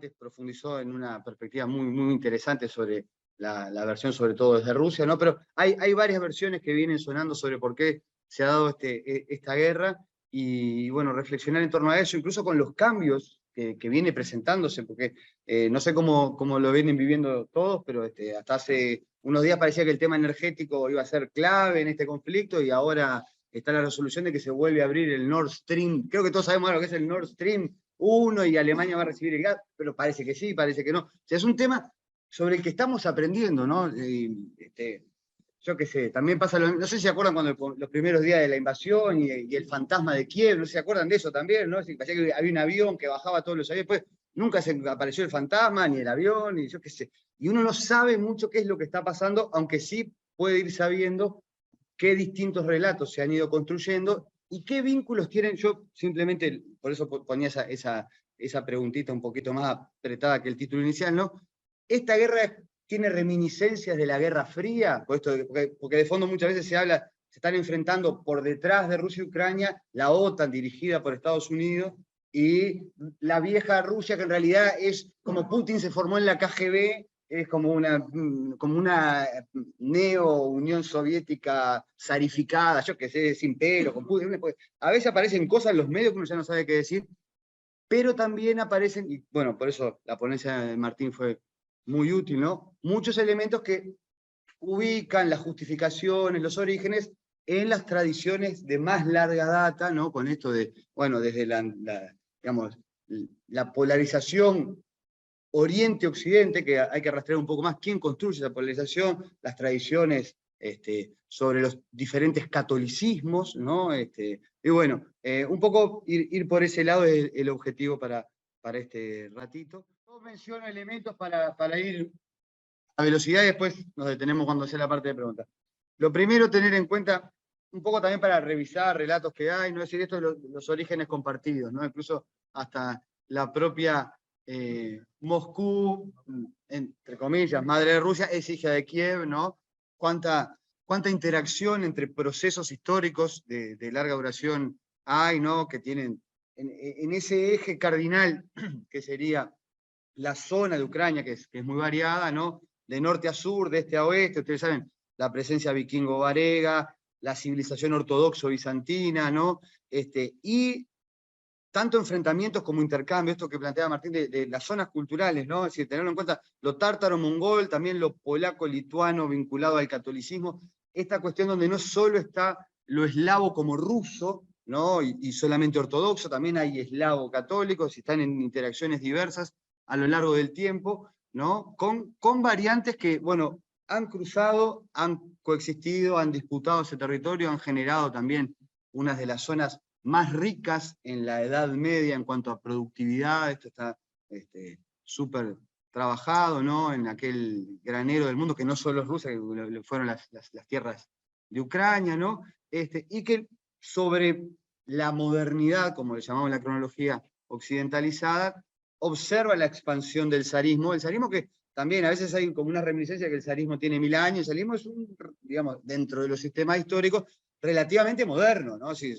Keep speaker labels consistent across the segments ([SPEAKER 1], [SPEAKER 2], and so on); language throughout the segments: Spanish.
[SPEAKER 1] antes profundizó en una perspectiva muy, muy interesante sobre la versión, sobre todo desde Rusia, ¿no? Pero hay varias versiones que vienen sonando sobre por qué se ha dado esta guerra, y bueno, reflexionar en torno a eso, incluso con los cambios que viene presentándose, porque no sé cómo lo vienen viviendo todos, pero hasta hace unos días parecía que el tema energético iba a ser clave en este conflicto, y ahora está la resolución de que se vuelve a abrir el Nord Stream. Creo que todos sabemos lo que es el Nord Stream 1 y Alemania va a recibir el gas, pero parece que sí, parece que no. O sea, es un tema sobre el que estamos aprendiendo, ¿no? Yo qué sé, también pasa no sé si se acuerdan cuando los primeros días de la invasión y el fantasma de Kiev, no sé si se acuerdan de eso también, ¿no? Parecía que había un avión que bajaba todos los aviones, después nunca se apareció el fantasma, ni el avión, ni yo qué sé. Y uno no sabe mucho qué es lo que está pasando, aunque sí puede ir sabiendo qué distintos relatos se han ido construyendo y qué vínculos tienen. Yo simplemente, por eso ponía esa preguntita un poquito más apretada que el título inicial, ¿no? Esta guerra tiene reminiscencias de la Guerra Fría, porque de fondo muchas veces se están enfrentando por detrás de Rusia y Ucrania la OTAN dirigida por Estados Unidos y la vieja Rusia, que en realidad es como Putin se formó en la KGB, es como una neo-Unión Soviética zarificada, yo que sé, sin pelo, con Putin. A veces aparecen cosas en los medios que uno ya no sabe qué decir, pero también aparecen, y bueno, por eso la ponencia de Martín fue muy útil, ¿no? Muchos elementos que ubican las justificaciones, los orígenes, en las tradiciones de más larga data, ¿no? Con esto de, bueno, desde digamos, la polarización Oriente-Occidente, que hay que rastrear un poco más quién construye esa polarización, las tradiciones sobre los diferentes catolicismos, ¿no? Y bueno, un poco ir por ese lado es el objetivo para este ratito. Yo menciono elementos para ir a velocidad y después nos detenemos cuando sea la parte de preguntas. Lo primero, tener en cuenta, un poco también para revisar relatos que hay, no decir esto, los orígenes compartidos, ¿no? Incluso hasta la propia Moscú, entre comillas, madre de Rusia, es hija de Kiev, ¿no? Cuánta interacción entre procesos históricos de larga duración hay, ¿no? Que tienen en ese eje cardinal que sería la zona de Ucrania, que es muy variada, ¿no? De norte a sur, de este a oeste, ustedes saben, la presencia vikingo-varega, la civilización ortodoxo-bizantina, ¿no? Y tanto enfrentamientos como intercambios, esto que planteaba Martín, de las zonas culturales, ¿no? Es decir, tenerlo en cuenta lo tártaro-mongol, también lo polaco-lituano vinculado al catolicismo, esta cuestión donde no solo está lo eslavo como ruso, ¿no? Y solamente ortodoxo, también hay eslavo católicos, y están en interacciones diversas a lo largo del tiempo, ¿no? Con variantes que, bueno, han cruzado, han coexistido, han disputado ese territorio, han generado también unas de las zonas más ricas en la Edad Media en cuanto a productividad. Esto está súper trabajado, ¿no? En aquel granero del mundo, que no solo es Rusia, que fueron las tierras de Ucrania, ¿no? Y que sobre la modernidad, como le llamamos la cronología occidentalizada, observa la expansión del zarismo. El zarismo que también a veces hay como una reminiscencia que el zarismo tiene 1000 años. El zarismo es digamos, dentro de los sistemas históricos, relativamente moderno, ¿no? Si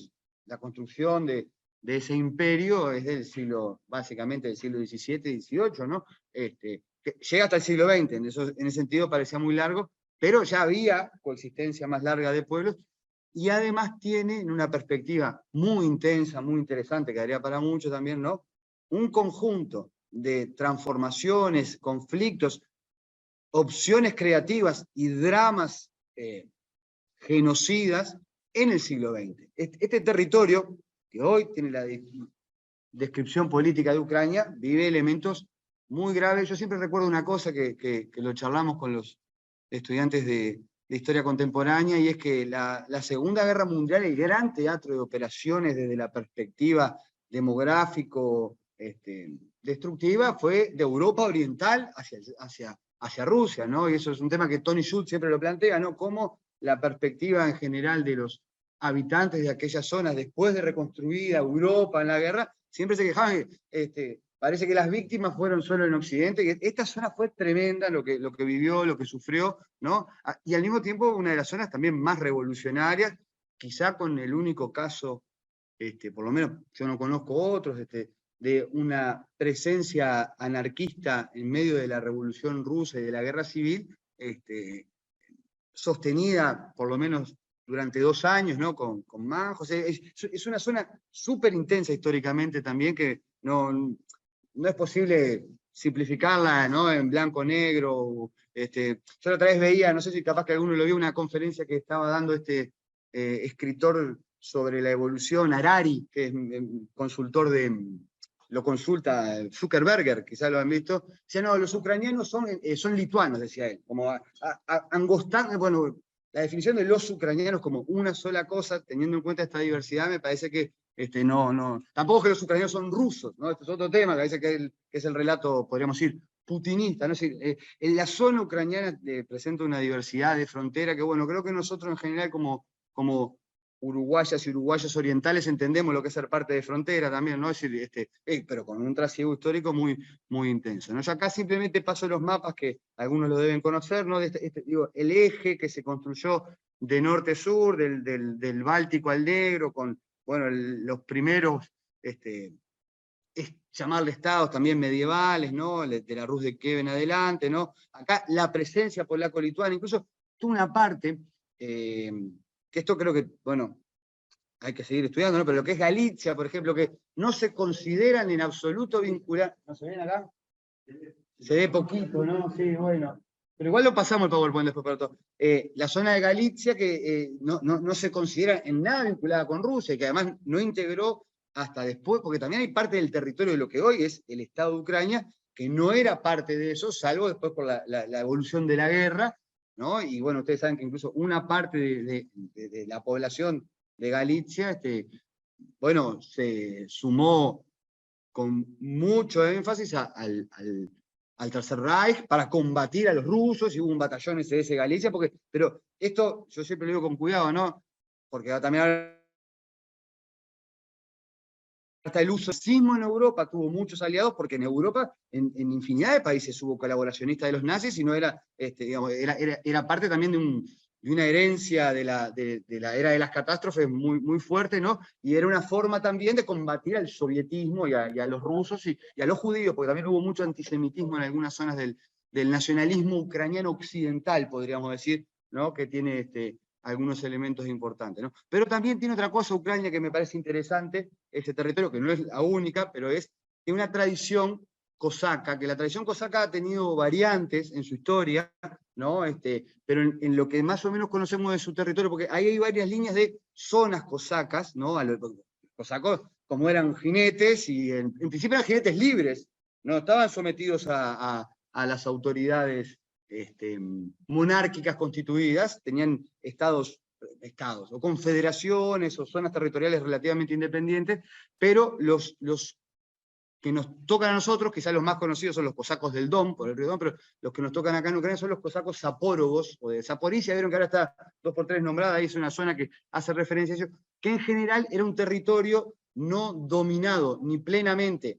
[SPEAKER 1] la construcción de ese imperio es del siglo, básicamente del siglo XVII y XVIII, ¿no? Que llega hasta el siglo XX, en ese sentido parecía muy largo, pero ya había coexistencia más larga de pueblos, y además tiene, en una perspectiva muy intensa, muy interesante, que daría para mucho también, ¿no? Un conjunto de transformaciones, conflictos, opciones creativas y dramas genocidas en el siglo XX. Este territorio, que hoy tiene la descripción política de Ucrania, vive elementos muy graves. Yo siempre recuerdo una cosa que lo charlamos con los estudiantes de historia contemporánea, y es que la Segunda Guerra Mundial, el gran teatro de operaciones desde la perspectiva demográfico destructiva, fue de Europa Oriental hacia Rusia, ¿no? Y eso es un tema que Tony Schultz siempre lo plantea, ¿no? Cómo la perspectiva en general de los habitantes de aquellas zonas después de reconstruida Europa en la guerra, siempre se quejaban, parece que las víctimas fueron solo en Occidente, y esta zona fue tremenda, lo que vivió, lo que sufrió, ¿no? Y al mismo tiempo una de las zonas también más revolucionarias, quizá con el único caso, por lo menos yo no conozco otros, de una presencia anarquista en medio de la Revolución Rusa y de la Guerra Civil, sostenida por lo menos durante 2 años, ¿no? Con Manjos. Es una zona súper intensa históricamente también, que no es posible simplificarla, ¿no? En blanco-negro. Yo la otra vez veía, no sé si capaz que alguno lo vio, una conferencia que estaba dando escritor sobre la evolución, Harari, que es consultor lo consulta Zuckerberg, quizás lo han visto. Decía, no, los ucranianos son lituanos, decía él, como angostar, bueno, la definición de los ucranianos como una sola cosa, teniendo en cuenta esta diversidad, me parece que tampoco que los ucranianos son rusos, ¿no? Este es otro tema, me parece que es el relato, podríamos decir, putinista, ¿no? Es decir, en la zona ucraniana presenta una diversidad de frontera que, bueno, creo que nosotros en general como uruguayas y uruguayos orientales entendemos lo que es ser parte de frontera también, ¿no? Es decir, pero con un trasiego histórico muy, muy intenso, ¿no? Yo acá simplemente paso los mapas que algunos lo deben conocer, ¿no? Digo, el eje que se construyó de norte a sur, del Báltico al Negro, con, bueno, los primeros, llamarle estados también medievales, ¿no? De la Rus de Kiev en adelante, ¿no? Acá la presencia polaco-lituana, incluso tuvo una parte, que esto creo que, bueno, hay que seguir estudiando, ¿no? Pero lo que es Galicia, por ejemplo, que no se consideran en absoluto vinculados. ¿No se ven acá? Se ve poquito, ¿no? Sí, bueno. Pero igual lo pasamos el PowerPoint después para todo. La zona de Galicia que no se considera en nada vinculada con Rusia y que además no integró hasta después, porque también hay parte del territorio de lo que hoy es el Estado de Ucrania, que no era parte de eso, salvo después por la evolución de la guerra, ¿no? Y bueno, ustedes saben que incluso una parte de la población de Galicia, bueno, se sumó con mucho énfasis al Tercer Reich para combatir a los rusos, y hubo un batallón SS Galicia, pero esto yo siempre lo digo con cuidado, ¿no? Porque también hasta el uso del nazismo en Europa tuvo muchos aliados, porque en Europa, en infinidad de países hubo colaboracionistas de los nazis, y no digamos, era parte también de una herencia de la era de las catástrofes muy, muy fuerte, ¿no? Y era una forma también de combatir al sovietismo y a los rusos y a los judíos, porque también hubo mucho antisemitismo en algunas zonas del nacionalismo ucraniano occidental, podríamos decir, ¿no? Que tiene algunos elementos importantes, ¿no? Pero también tiene otra cosa Ucrania que me parece interesante, este territorio, que no es la única, pero es de una tradición cosaca, que la tradición cosaca ha tenido variantes en su historia, ¿no? Pero en lo que más o menos conocemos de su territorio, porque ahí hay varias líneas de zonas cosacas, ¿no? Los cosacos, como eran jinetes, y en principio eran jinetes libres, no estaban sometidos a las autoridades monárquicas constituidas, tenían estados o confederaciones o zonas territoriales relativamente independientes, pero los que nos tocan a nosotros, quizás los más conocidos son los cosacos del Don, por el río Don, pero los que nos tocan acá en Ucrania son los cosacos zapórogos, o de Zaporizhia, vieron que ahora está 2x3 nombrada, ahí es una zona que hace referencia a ello, que en general era un territorio no dominado ni plenamente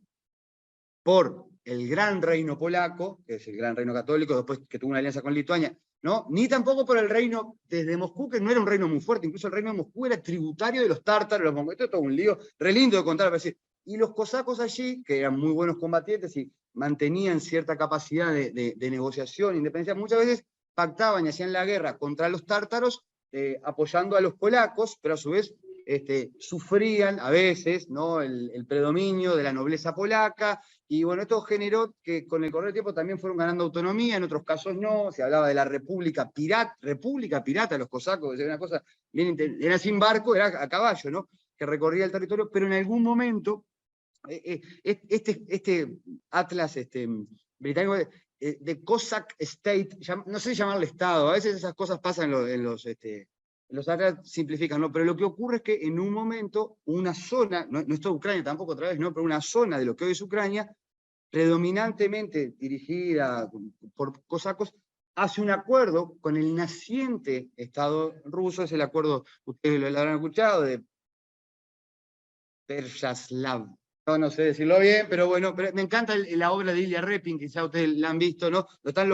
[SPEAKER 1] por el gran reino polaco, que es el gran reino católico, después que tuvo una alianza con Lituania, ¿no? Ni tampoco por el reino desde Moscú, que no era un reino muy fuerte, incluso el reino de Moscú era tributario de los tártaros, los mongoles, esto es todo un lío, re lindo de contar, decir. Y los cosacos allí, que eran muy buenos combatientes y mantenían cierta capacidad de negociación, independencia, muchas veces pactaban y hacían la guerra contra los tártaros, apoyando a los polacos, pero a su vez sufrían a veces, ¿no? el predominio de la nobleza polaca, y bueno, esto generó que con el correr del tiempo también fueron ganando autonomía, en otros casos no, se hablaba de la república pirata, los cosacos, era una cosa bien, era sin barco, era a caballo, ¿no? Que recorría el territorio, pero en algún momento, este atlas británico de Cossack State, no sé llamarle Estado, a veces esas cosas pasan los atlas simplifican, ¿no? Pero lo que ocurre es que en un momento una zona, no es toda Ucrania tampoco otra vez, ¿no? Pero una zona de lo que hoy es Ucrania, predominantemente dirigida por cosacos, hace un acuerdo con el naciente Estado ruso, es el acuerdo, ustedes lo habrán escuchado, de Peryaslav. No sé decirlo bien, pero bueno, pero me encanta la obra de Ilya Repin, quizá ustedes la han visto, ¿no? Están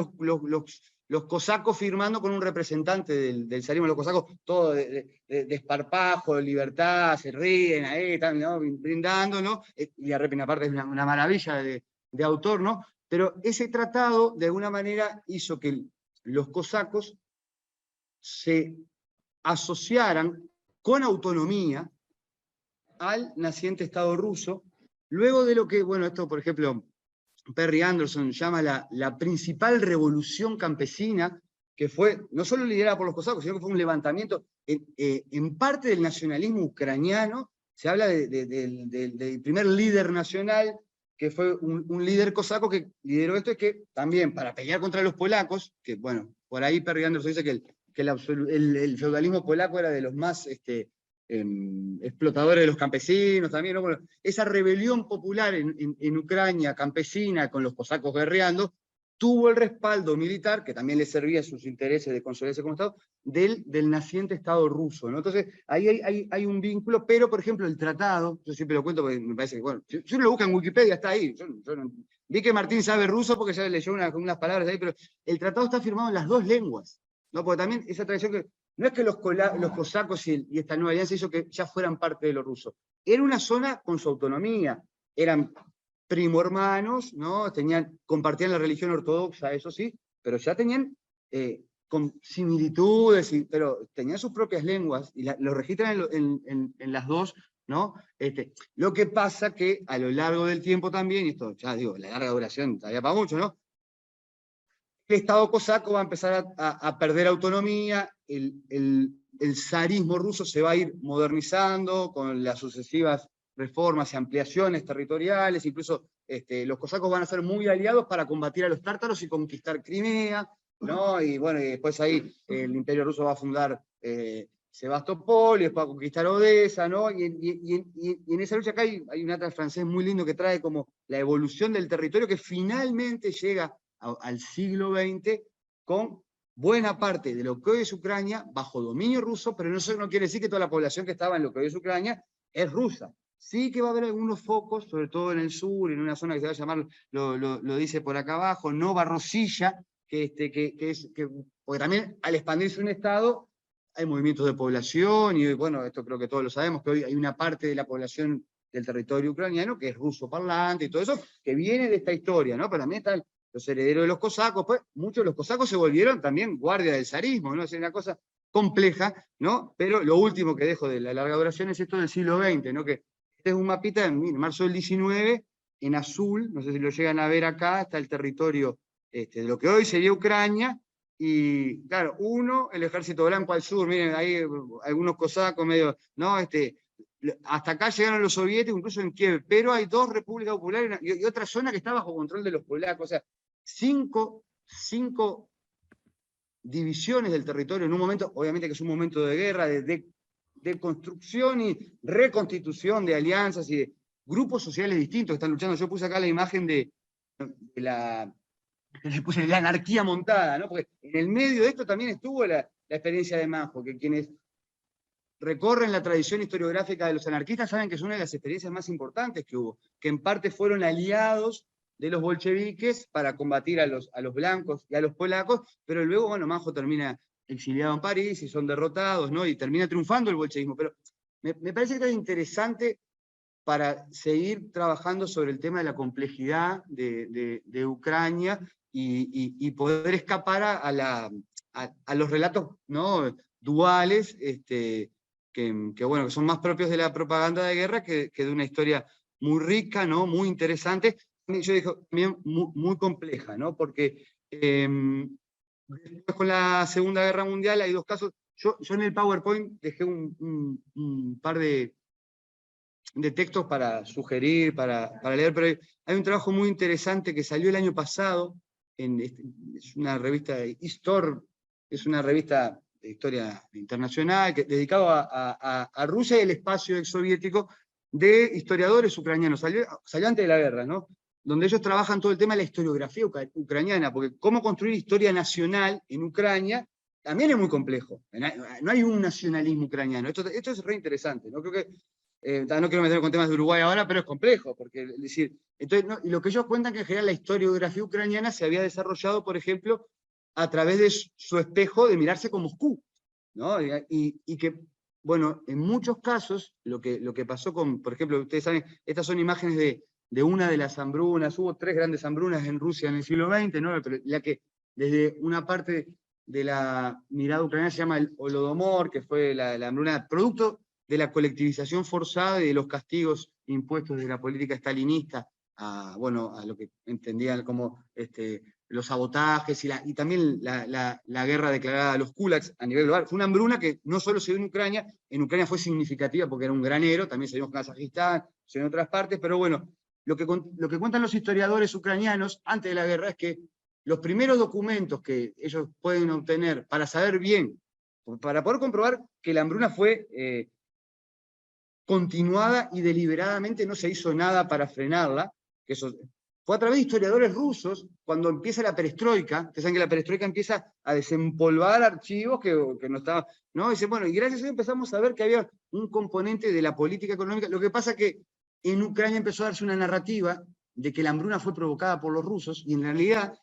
[SPEAKER 1] los cosacos firmando con un representante del zarismo, los cosacos todos de esparpajo, de libertad, se ríen ahí, están, ¿no?, brindando, ¿no? Y Arrepin aparte es una maravilla de autor, ¿no? Pero ese tratado, de alguna manera, hizo que los cosacos se asociaran con autonomía al naciente Estado ruso, luego de lo que, bueno, esto, por ejemplo, Perry Anderson llama la principal revolución campesina, que fue no solo liderada por los cosacos, sino que fue un levantamiento en parte del nacionalismo ucraniano. Se habla del primer líder nacional, que fue un líder cosaco que lideró esto, y que también para pelear contra los polacos, que bueno, por ahí Perry Anderson dice que el feudalismo polaco era de los más explotadores de los campesinos también, ¿no? Bueno, esa rebelión popular en Ucrania, campesina, con los cosacos guerreando, tuvo el respaldo militar, que también le servía a sus intereses de consolidarse como Estado, del naciente Estado ruso, ¿no? Entonces, ahí hay un vínculo, pero, por ejemplo, el tratado, yo siempre lo cuento porque me parece que, bueno, si uno lo busca en Wikipedia, está ahí. Vi que Martín sabe ruso porque ya leyó unas palabras ahí, pero el tratado está firmado en las dos lenguas, ¿no? Porque también esa tradición que no es que los cosacos y esta nueva alianza hizo que ya fueran parte de lo ruso. Era una zona con su autonomía. Eran primo hermanos, ¿no? Compartían la religión ortodoxa, eso sí, pero ya tenían con similitudes, pero tenían sus propias lenguas y lo registran en las dos, ¿no? Lo que pasa que a lo largo del tiempo también, y esto ya digo, la larga duración todavía para mucho, ¿no? El Estado cosaco va a empezar a perder autonomía, el zarismo ruso se va a ir modernizando con las sucesivas reformas y ampliaciones territoriales, incluso los cosacos van a ser muy aliados para combatir a los tártaros y conquistar Crimea, ¿no? Y bueno, y después ahí el Imperio Ruso va a fundar Sebastopol y después va a conquistar Odessa, ¿no? Y en esa lucha acá hay un atlas francés muy lindo que trae como la evolución del territorio que finalmente llega al siglo XX con buena parte de lo que hoy es Ucrania bajo dominio ruso, pero eso no quiere decir que toda la población que estaba en lo que hoy es Ucrania es rusa. Sí que va a haber algunos focos, sobre todo en el sur, en una zona que se va a llamar, lo dice por acá abajo, Novorosilla, porque también al expandirse un estado hay movimientos de población, y bueno, esto creo que todos lo sabemos, que hoy hay una parte de la población del territorio ucraniano que es ruso parlante y todo eso, que viene de esta historia, ¿no? Pero también están los herederos de los cosacos, pues muchos de los cosacos se volvieron también guardia del zarismo, ¿no? Es una cosa compleja, ¿no? Pero lo último que dejo de la larga duración es esto del siglo XX, ¿no? Que este es un mapita en marzo del 19, en azul, no sé si lo llegan a ver acá, está el territorio de lo que hoy sería Ucrania, y claro, el ejército blanco al sur, miren, ahí algunos cosacos medio, ¿no? Hasta acá llegaron los soviéticos, incluso en Kiev, pero hay dos repúblicas populares y otra zona que está bajo control de los polacos, o sea, cinco divisiones del territorio en un momento, obviamente que es un momento de guerra, de construcción y reconstitución de alianzas y de grupos sociales distintos que están luchando. Yo puse acá la imagen de la anarquía montada, ¿no? Porque en el medio de esto también estuvo la experiencia de Manjo, que quienes recorren la tradición historiográfica de los anarquistas saben que es una de las experiencias más importantes que hubo, que en parte fueron aliados de los bolcheviques para combatir a los blancos y a los polacos, pero luego, bueno, Manjo termina exiliado en París y son derrotados, ¿no? Y termina triunfando el bolchevismo. Pero me parece que es interesante para seguir trabajando sobre el tema de la complejidad de Ucrania y poder escapar a los relatos, ¿no?, duales, bueno, que son más propios de la propaganda de guerra que de una historia muy rica, ¿no?, muy interesante. Yo digo, también muy compleja, ¿no? Porque después con la Segunda Guerra Mundial hay dos casos. Yo en el PowerPoint dejé un par de textos para sugerir, para leer, pero hay un trabajo muy interesante que salió el año pasado, es una revista de Histor, es una revista de historia internacional, dedicado a Rusia y el espacio exsoviético, de historiadores ucranianos, salió antes de la guerra, ¿no? Donde ellos trabajan todo el tema de la historiografía ucraniana, porque cómo construir historia nacional en Ucrania también es muy complejo. No hay un nacionalismo ucraniano. Esto es re interesante, ¿no? Creo que no quiero meterme con temas de Uruguay ahora, pero es complejo, porque es decir, entonces, ¿no? Y lo que ellos cuentan que en general la historiografía ucraniana se había desarrollado, por ejemplo, a través de su espejo de mirarse con Moscú, ¿no? Y que, bueno, en muchos casos, lo que pasó con, por ejemplo, ustedes saben, estas son imágenes de una de las hambrunas, hubo 3 grandes hambrunas en Rusia en el siglo XX, ¿no? Pero la que desde una parte de la mirada ucraniana se llama el Holodomor, que fue la hambruna producto de la colectivización forzada y de los castigos impuestos de la política stalinista a, bueno, a lo que entendían como los sabotajes y también la guerra declarada a los kulaks a nivel global. Fue una hambruna que no solo se dio en Ucrania fue significativa porque era un granero, también se dio en Kazajistán, se dio en otras partes, pero bueno, lo que cuentan los historiadores ucranianos antes de la guerra es que los primeros documentos que ellos pueden obtener para saber bien, para poder comprobar que la hambruna fue continuada y deliberadamente no se hizo nada para frenarla, que eso fue a través de historiadores rusos, cuando empieza la perestroika. Ustedes saben que la perestroika empieza a desempolvar archivos que no estaban, ¿no? Dice, bueno, y gracias a eso empezamos a ver que había un componente de la política económica. Lo que pasa es que en Ucrania empezó a darse una narrativa de que la hambruna fue provocada por los rusos, y en realidad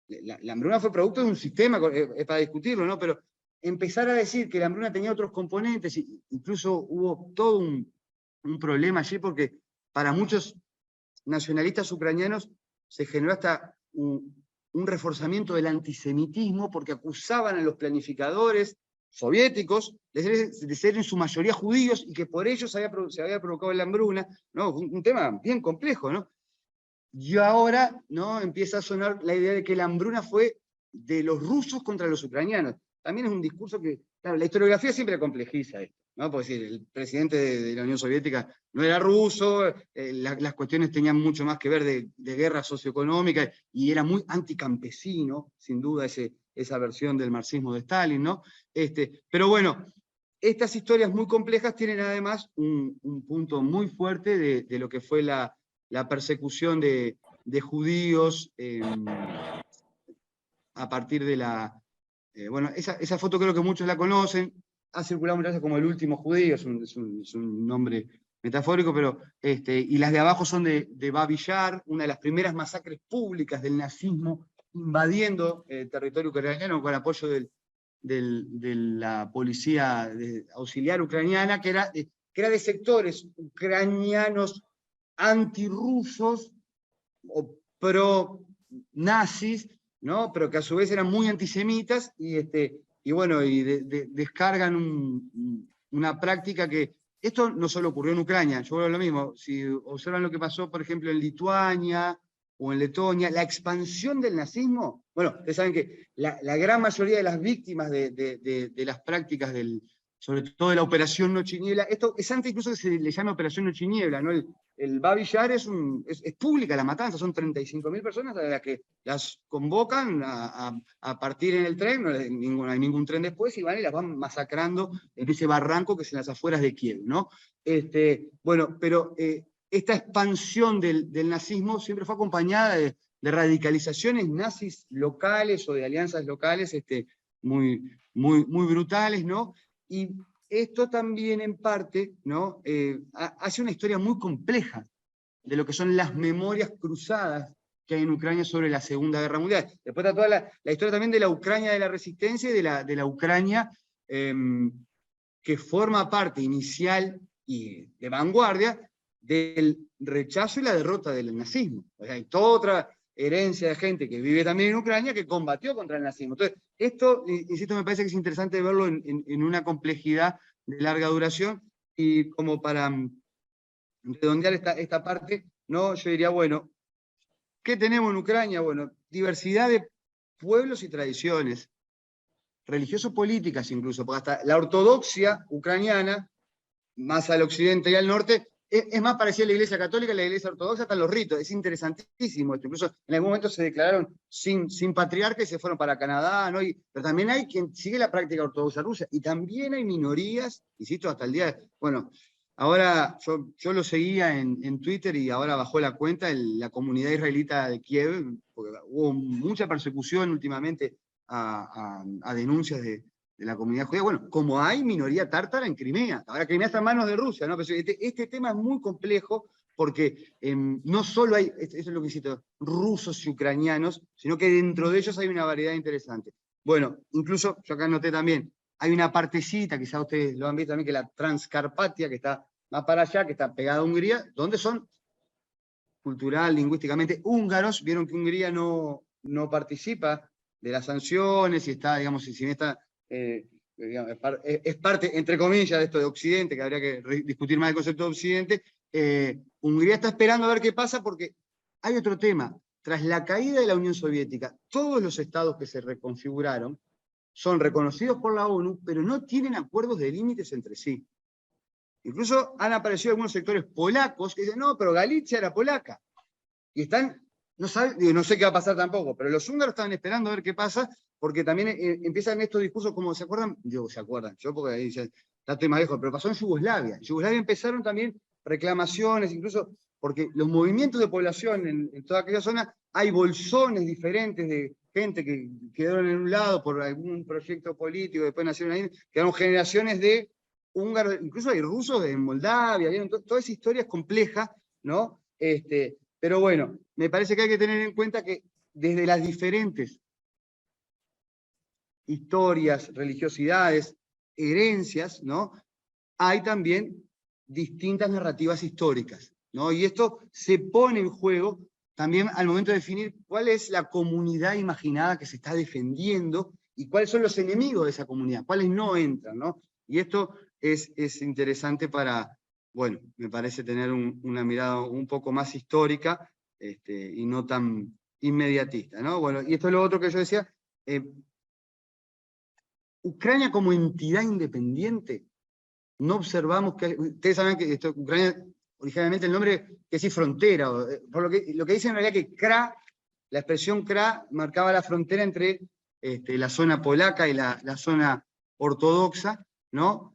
[SPEAKER 1] la hambruna fue producto de un sistema, es para discutirlo, ¿no? Pero empezar a decir que la hambruna tenía otros componentes, incluso hubo todo un problema allí, porque para muchos nacionalistas ucranianos se generó hasta un reforzamiento del antisemitismo, porque acusaban a los planificadores soviéticos de ser en su mayoría judíos, y que por ellos se había provocado la hambruna, ¿no? Un tema bien complejo, ¿no? Y ahora, ¿no?, empieza a sonar la idea de que la hambruna fue de los rusos contra los ucranianos. También es un discurso que, claro, la historiografía siempre complejiza esto, ¿no? Porque decir, el presidente de la Unión Soviética no era ruso, las cuestiones tenían mucho más que ver de guerra socioeconómica, y era muy anticampesino, sin duda, esa versión del marxismo de Stalin, ¿no? Pero bueno, estas historias muy complejas tienen además un punto muy fuerte de lo que fue la persecución de judíos a partir de bueno, esa foto creo que muchos la conocen, ha circulado muchas veces como el último judío, es un nombre metafórico, pero y las de abajo son de Babi Yar, una de las primeras masacres públicas del nazismo invadiendo territorio ucraniano con apoyo de la policía auxiliar ucraniana, que era de sectores ucranianos antirrusos o pro-nazis, ¿no? Pero que a su vez eran muy antisemitas, y bueno, descargan una práctica que, esto no solo ocurrió en Ucrania, yo veo lo mismo, si observan lo que pasó, por ejemplo, en Lituania o en Letonia, la expansión del nazismo, bueno, ustedes saben que la gran mayoría de las víctimas de las prácticas sobre todo de la Operación Noche y Niebla, esto es antes incluso que se le llame Operación Noche y Niebla, ¿no? El Babi Yar es pública la matanza, son 35.000 personas a las que las convocan a partir en el tren, no hay ningún tren después, y van y las van masacrando en ese barranco que es en las afueras de Kiev, ¿no? Bueno, pero esta expansión del nazismo siempre fue acompañada de radicalizaciones nazis locales o de alianzas locales muy, muy, muy brutales, ¿no? Y esto también en parte, ¿no?, hace una historia muy compleja de lo que son las memorias cruzadas que hay en Ucrania sobre la Segunda Guerra Mundial. Después está toda la historia también de la Ucrania de la resistencia y de la Ucrania que forma parte inicial y de vanguardia del rechazo y la derrota del nazismo. O sea, hay toda otra herencia de gente que vive también en Ucrania que combatió contra el nazismo. Entonces, esto, insisto, me parece que es interesante verlo en una complejidad de larga duración, y como para redondear esta parte, ¿no?, yo diría, bueno, ¿qué tenemos en Ucrania? Bueno, diversidad de pueblos y tradiciones, religioso-políticas incluso, porque hasta la ortodoxia ucraniana, más al occidente y al norte, es más parecida a la Iglesia Católica, a la Iglesia Ortodoxa, hasta los ritos. Es interesantísimo esto. Incluso en algún momento se declararon sin patriarca y se fueron para Canadá, ¿no? Pero también hay quien sigue la práctica ortodoxa rusa, y también hay minorías, insisto, hasta el día bueno, ahora yo lo seguía en Twitter, y ahora bajó la cuenta la comunidad israelita de Kiev, porque hubo mucha persecución últimamente a denuncias de la comunidad judía. Bueno, como hay minoría tártara en Crimea. Ahora Crimea está en manos de Rusia, ¿no? Pero este tema es muy complejo, porque no solo hay, eso es lo que insisto, rusos y ucranianos, sino que dentro de ellos hay una variedad interesante. Bueno, incluso, yo acá noté también, hay una partecita, quizá ustedes lo han visto también, que es la Transcarpatia, que está más para allá, que está pegada a Hungría, donde son cultural, lingüísticamente húngaros. Vieron que Hungría no participa de las sanciones y está, digamos, si está, digamos, es parte, entre comillas, de esto de Occidente, que habría que discutir más el concepto de Occidente. Hungría está esperando a ver qué pasa, porque hay otro tema. Tras la caída de la Unión Soviética, todos los estados que se reconfiguraron son reconocidos por la ONU, pero no tienen acuerdos de límites entre sí. Incluso han aparecido algunos sectores polacos que dicen, no, pero Galicia era polaca. Y están, no sé qué va a pasar tampoco, pero los húngaros estaban esperando a ver qué pasa, porque también empiezan estos discursos como, ¿se acuerdan? Se acuerdan, yo porque ahí ya estoy más viejo, pero pasó en Yugoslavia. En Yugoslavia empezaron también reclamaciones, incluso porque los movimientos de población en toda aquella zona, hay bolsones diferentes de gente que quedaron en un lado por algún proyecto político, después nacieron ahí, quedaron generaciones de húngaros, incluso hay rusos en Moldavia, toda esa historia es compleja, ¿no? Pero bueno, me parece que hay que tener en cuenta que desde las diferentes historias, religiosidades, herencias, ¿no? Hay también distintas narrativas históricas, ¿no? Y esto se pone en juego también al momento de definir cuál es la comunidad imaginada que se está defendiendo y cuáles son los enemigos de esa comunidad, cuáles no entran, ¿no? Y esto es interesante para, bueno, me parece tener una mirada un poco más histórica y no tan inmediatista, ¿no? Bueno, y esto es lo otro que yo decía, Ucrania como entidad independiente, no observamos que, ustedes saben que Ucrania, originalmente el nombre que sí frontera, por lo que dice en realidad que KRA, la expresión KRA marcaba la frontera entre la zona polaca y la zona ortodoxa, ¿no?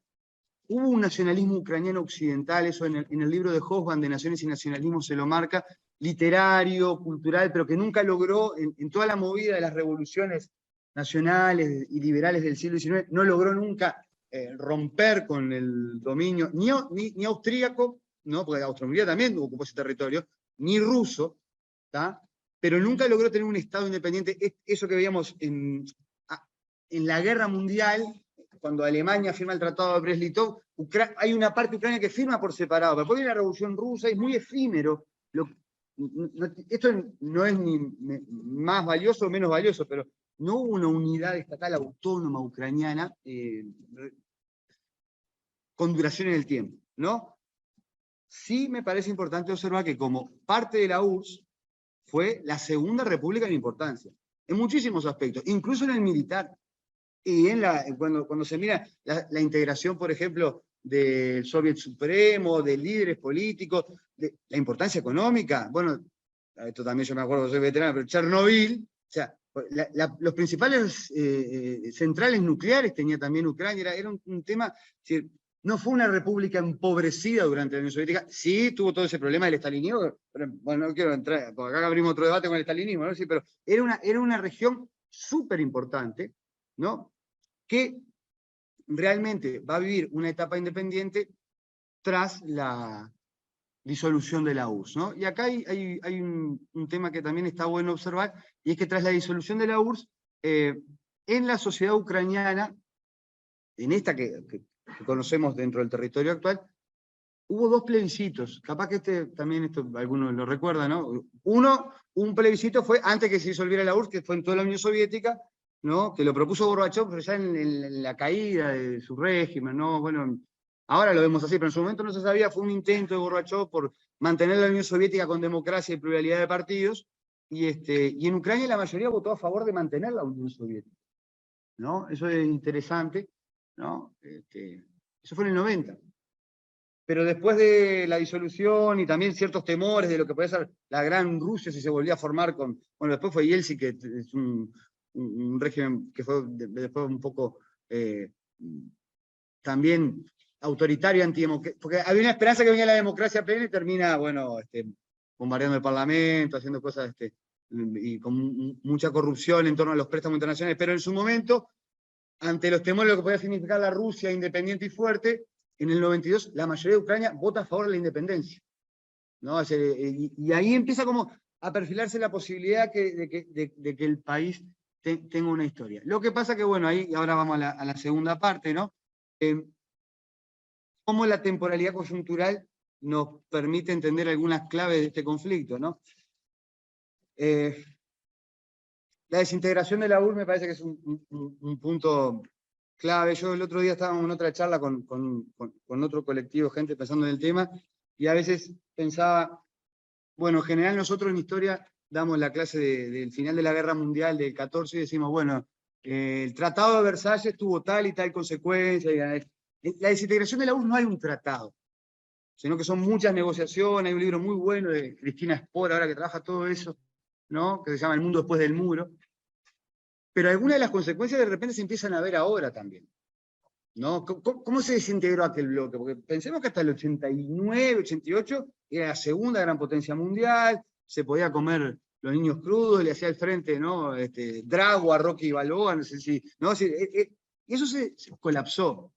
[SPEAKER 1] Hubo un nacionalismo ucraniano occidental, eso en el libro de Hobsbawm de Naciones y Nacionalismo se lo marca, literario, cultural, pero que nunca logró, en toda la movida de las revoluciones nacionales y liberales del siglo XIX, no logró nunca romper con el dominio, ni austríaco, ¿no? Porque Austria-Hungría también ocupó ese territorio, ni ruso, ¿tá? Pero nunca logró tener un Estado independiente. Eso que veíamos en la Guerra Mundial, cuando Alemania firma el Tratado de Brest-Litov, hay una parte de Ucrania que firma por separado, pero después viene la Revolución Rusa, es muy efímero. Esto no es ni más valioso o menos valioso, pero no hubo una unidad estatal autónoma ucraniana con duración en el tiempo, ¿no? Sí me parece importante observar que como parte de la URSS fue la segunda república en importancia, en muchísimos aspectos, incluso en el militar. Y cuando se mira la integración, por ejemplo, del Soviet Supremo, de líderes políticos, de la importancia económica, bueno, esto también yo me acuerdo que soy veterano, pero Chernobyl, o sea, los principales centrales nucleares tenía también Ucrania, era un tema, no fue una república empobrecida durante la Unión Soviética, sí tuvo todo ese problema del estalinismo, pero bueno, no quiero entrar, porque acá abrimos otro debate con el estalinismo, ¿no? Sí, pero era una región súper importante, ¿no? Que realmente va a vivir una etapa independiente tras la disolución de la URSS, ¿no? Y acá hay un tema que también está bueno observar, y es que tras la disolución de la URSS, en la sociedad ucraniana, en esta que conocemos dentro del territorio actual, hubo dos plebiscitos, capaz que también esto algunos lo recuerdan, ¿no? Un plebiscito fue antes que se disolviera la URSS, que fue en toda la Unión Soviética, ¿no? Que lo propuso Gorbachov, pero ya en la caída de su régimen, ¿no? Bueno, ahora lo vemos así, pero en su momento no se sabía, fue un intento de Gorbachov por mantener la Unión Soviética con democracia y pluralidad de partidos, y en Ucrania la mayoría votó a favor de mantener la Unión Soviética, ¿no? Eso es interesante, ¿no? Eso fue en el 90. Pero después de la disolución y también ciertos temores de lo que puede ser la gran Rusia si se volvía a formar con... Bueno, después fue Yeltsin, que es un régimen que fue después un poco también autoritario, antidemocrático, porque había una esperanza que venía la democracia plena y termina, bueno, bombardeando el Parlamento, haciendo cosas y con mucha corrupción en torno a los préstamos internacionales, pero en su momento, ante los temores de lo que podía significar la Rusia independiente y fuerte, en el 92 la mayoría de Ucrania vota a favor de la independencia. ¿no? Y ahí empieza como a perfilarse la posibilidad de que el país tenga una historia. Lo que pasa que, bueno, ahí ahora vamos a la segunda parte, ¿no? Cómo la temporalidad coyuntural nos permite entender algunas claves de este conflicto, ¿no? La desintegración de la URSS me parece que es un punto clave. Yo el otro día estaba en otra charla con otro colectivo, gente pensando en el tema, y a veces pensaba, bueno, en general nosotros en historia damos la clase del final de la Guerra Mundial del 14 y decimos, bueno, el Tratado de Versalles tuvo tal y tal consecuencia. La desintegración de la URSS no hay un tratado, sino que son muchas negociaciones. Hay un libro muy bueno de Cristina Spor, ahora que trabaja todo eso, ¿no? Que se llama El mundo después del muro. Pero algunas de las consecuencias de repente se empiezan a ver ahora también, ¿no? ¿Cómo se desintegró aquel bloque? Porque pensemos que hasta el 89, 88 era la segunda gran potencia mundial, se podía comer los niños crudos, le hacía el frente, ¿no? Drago a Rocky Balboa, no sé si, ¿no? Y eso se colapsó.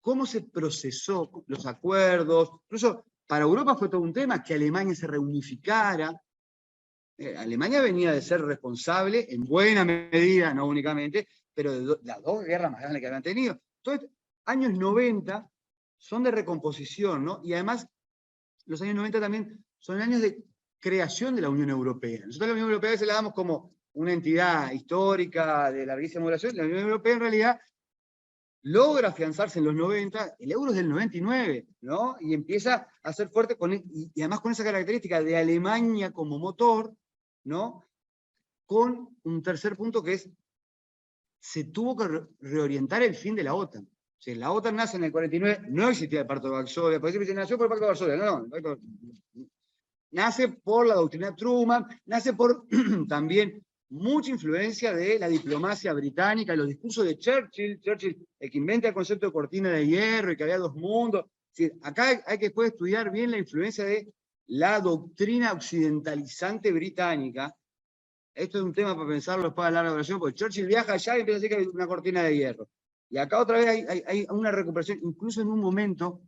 [SPEAKER 1] ¿Cómo se procesó los acuerdos? Incluso para Europa fue todo un tema que Alemania se reunificara. Alemania venía de ser responsable, en buena medida, no únicamente, pero de las dos guerras más grandes que habían tenido. Entonces, años 90 son de recomposición, ¿no? Y además, los años 90 también son años de creación de la Unión Europea. Nosotros a la Unión Europea a veces la damos como una entidad histórica de larguísima duración. La Unión Europea en realidad logra afianzarse en los 90, el euro es del 99, ¿no? Y empieza a ser fuerte, y además con esa característica de Alemania como motor, ¿no? Con un tercer punto que es, se tuvo que reorientar el fin de la OTAN. O sea, la OTAN nace en el 49, no existía el Pacto de Varsovia, por eso nació por el Pacto de Varsovia, no. Nace por la doctrina Truman, nace por también mucha influencia de la diplomacia británica, los discursos de Churchill, el que inventa el concepto de cortina de hierro y que había dos mundos. Es decir, acá hay que después estudiar bien la influencia de la doctrina occidentalizante británica. Esto es un tema para pensarlo después de la larga duración, porque Churchill viaja allá y empieza a decir que hay una cortina de hierro. Y acá otra vez hay una recuperación, incluso en un momento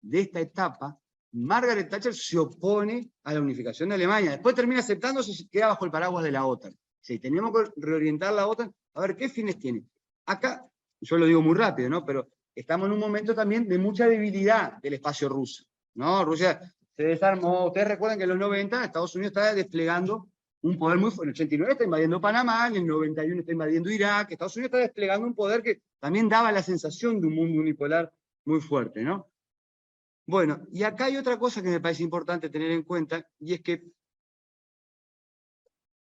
[SPEAKER 1] de esta etapa, Margaret Thatcher se opone a la unificación de Alemania. Después termina aceptándose y se queda bajo el paraguas de la OTAN. Sí, tenemos que reorientar la OTAN a ver qué fines tiene. Acá, yo lo digo muy rápido, ¿no? Pero estamos en un momento también de mucha debilidad del espacio ruso, ¿no? Rusia se desarmó. Ustedes recuerdan que en los 90 Estados Unidos estaba desplegando un poder muy fuerte. En el 89 está invadiendo Panamá, en el 91 está invadiendo Irak. Estados Unidos está desplegando un poder que también daba la sensación de un mundo unipolar muy fuerte, ¿no? Bueno, y acá hay otra cosa que me parece importante tener en cuenta, y es que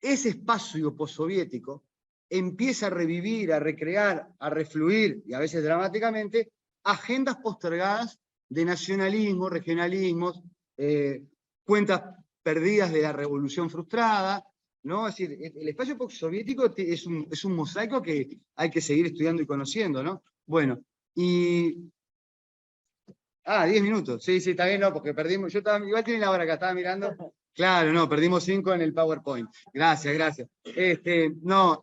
[SPEAKER 1] ese espacio postsoviético empieza a revivir, a recrear, a refluir, y a veces dramáticamente, agendas postergadas de nacionalismo, regionalismos, cuentas perdidas de la revolución frustrada, ¿no? Es decir, el espacio postsoviético es un mosaico que hay que seguir estudiando y conociendo, ¿no? Bueno, y... 10 minutos. Sí, está bien, no, porque perdimos. Yo estaba, igual tiene la hora acá, estaba mirando. Claro, no, perdimos 5 en el PowerPoint. Gracias. No,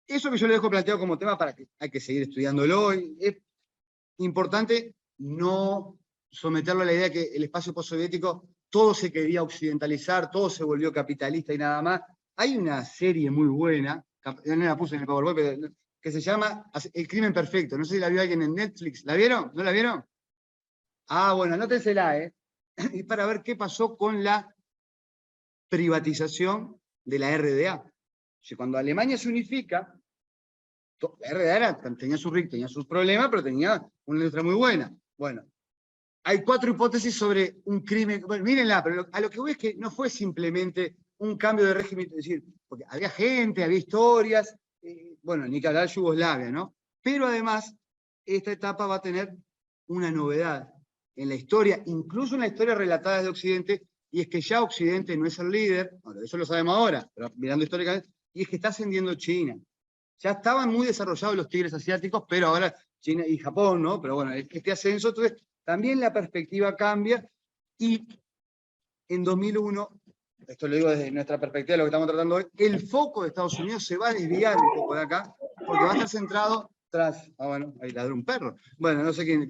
[SPEAKER 1] eso que yo le dejo planteado como tema para que hay que seguir estudiándolo. Es importante no someterlo a la idea de que el espacio postsoviético todo se quería occidentalizar, todo se volvió capitalista y nada más. Hay una serie muy buena, no la puse en el PowerPoint, pero que se llama El crimen perfecto. No sé si la vio alguien en Netflix. ¿La vieron? ¿No la vieron? Bueno, anótensela, y para ver qué pasó con la privatización de la RDA. O sea, cuando Alemania se unifica, la RDA tenía sus problemas, pero tenía una letra muy buena. Bueno, hay 4 hipótesis sobre un crimen. Bueno, mírenla, pero a lo que voy es que no fue simplemente un cambio de régimen, es decir, porque había gente, había historias, bueno, ni que hablar de Yugoslavia, ¿no? Pero además, esta etapa va a tener una novedad en la historia, incluso en la historia relatada desde Occidente, y es que ya Occidente no es el líder, bueno, eso lo sabemos ahora, pero mirando históricamente, y es que está ascendiendo China. Ya estaban muy desarrollados los tigres asiáticos, pero ahora China y Japón, ¿no? Pero bueno, este ascenso, entonces, también la perspectiva cambia, y en 2001, esto lo digo desde nuestra perspectiva de lo que estamos tratando hoy, el foco de Estados Unidos se va a desviar un poco de acá, porque va a estar centrado tras, bueno, ahí ladró un perro, bueno, no sé quién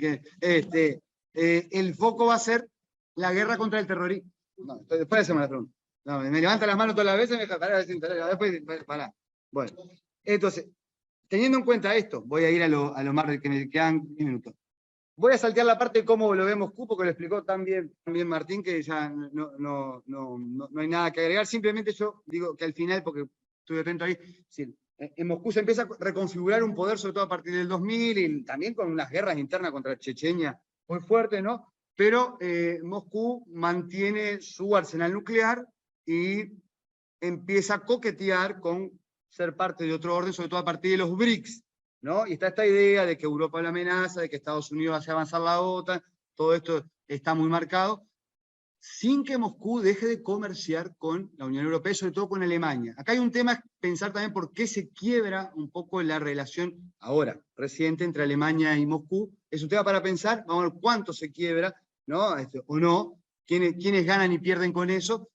[SPEAKER 1] el foco va a ser la guerra contra el terrorismo. No, después hacemos la pregunta. No, me levanta las manos todas las veces y me deja parar, después pará. Bueno, entonces, teniendo en cuenta esto, voy a ir a lo más de que me quedan 10 minutos. Voy a saltear la parte de cómo lo ve Moscú, porque lo explicó tan bien Martín, que ya no hay nada que agregar. Simplemente yo digo que al final, porque estuve atento ahí, sí, en Moscú se empieza a reconfigurar un poder, sobre todo a partir del 2000, y también con unas guerras internas contra Chechenia muy fuertes, ¿no? Pero Moscú mantiene su arsenal nuclear y empieza a coquetear con ser parte de otro orden, sobre todo a partir de los BRICS, ¿no? Y está esta idea de que Europa la amenaza, de que Estados Unidos hace avanzar la OTAN, todo esto está muy marcado, sin que Moscú deje de comerciar con la Unión Europea, sobre todo con Alemania. Acá hay un tema, pensar también por qué se quiebra un poco la relación ahora, reciente, entre Alemania y Moscú. Es un tema para pensar, vamos a ver cuánto se quiebra, ¿no? O no, quiénes ganan y pierden con eso,